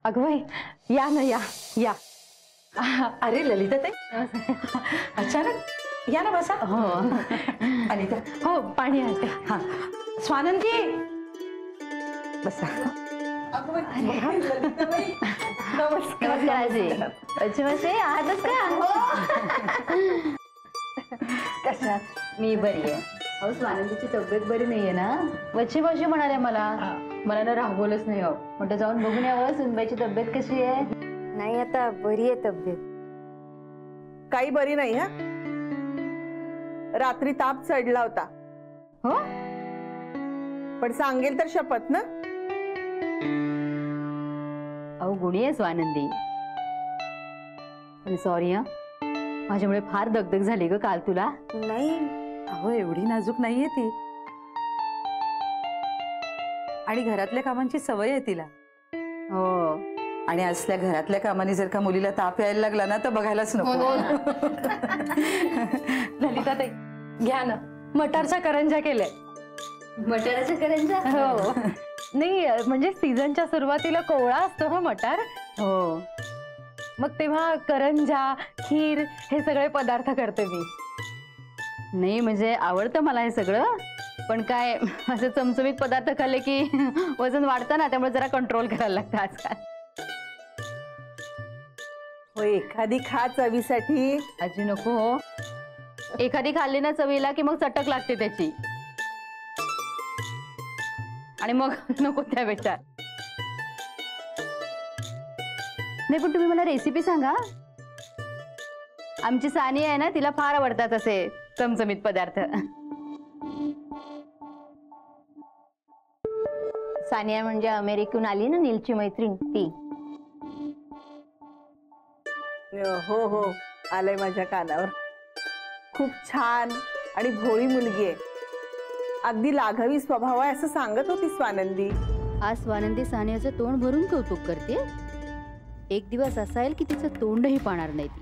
अगं बाई, या ना, या या. अरे ललिता ताई, अचानक या ना, बसा. हो. अनिता, हो, पाणी आणते. हा. स्वानंदी, बसा. नमस्कार आजी. वचे आहातच का? कशात? मी बरी आहे. अहो स्वानंदीची तब्येत बरी नाहीये ना. वची म्हणाले मला ना राहवलंच नाही. हो म्हटलं जाऊन बघून यावं सुनबाईची तब्येत कशी आहे. नाही आता बरी आहे तब्येत. काही बरी नाही. हा रात्री ताप चढला होता. हो पण सांगेल तर शपथ ना. अहो गुणी आहे स्वानंदी. पण सॉरी हा, माझ्यामुळे फार दगदग झाली ग काल तुला. नाही अहो एवढी नाजूक नाहीये ती, आणि घरातल्या कामांची सवय आहे तिला. हो आणि असल्या घरातल्या कामांनी जर का मुलीला ताप यायला लागला ना तर बघायलाच नको. ललिता ताई घ्या ना, मटारच्या करंज्या केल्या. मटाराच्या करंज्या. हो नाही म्हणजे सीझनच्या सुरुवातीला कोवळा असतो हा मटार. हो मग तेव्हा करंजा खीर हे सगळे पदार्थ करते मी. नाही म्हणजे आवडतं मला हे सगळं, पण काय असे चमचमीत पदार्थ खाल्ले की वजन वाढतं ना, त्यामुळे जरा कंट्रोल करायला लागतं आजकाल. हो एखादी खा चवीसाठी. आजी नको हो, एखादी खाल्ली ना चवीला की मग चटक लागते त्याची, आणि मग नको त्यापेक्षा. नाही पण तुम्ही मला रेसिपी सांगा. आमची सानी आहे ना, तिला फार आवडतात असे चमचमीत पदार्थ. सानिया म्हणजे अमेरिकेहून आली ना नीलची मैत्रीण ती. हो हो आलंय माझ्या कानावर. खूप छान आणि भोळी मुलगी आहे. अगदी लाघवी स्वभाव आहे असं सांगत होती स्वानंदी. आज स्वानंदी सानियाचं तोंड भरून कौतुक करते. एक दिवस असा येईल की तिचं तोंडही पाहणार नाही ती.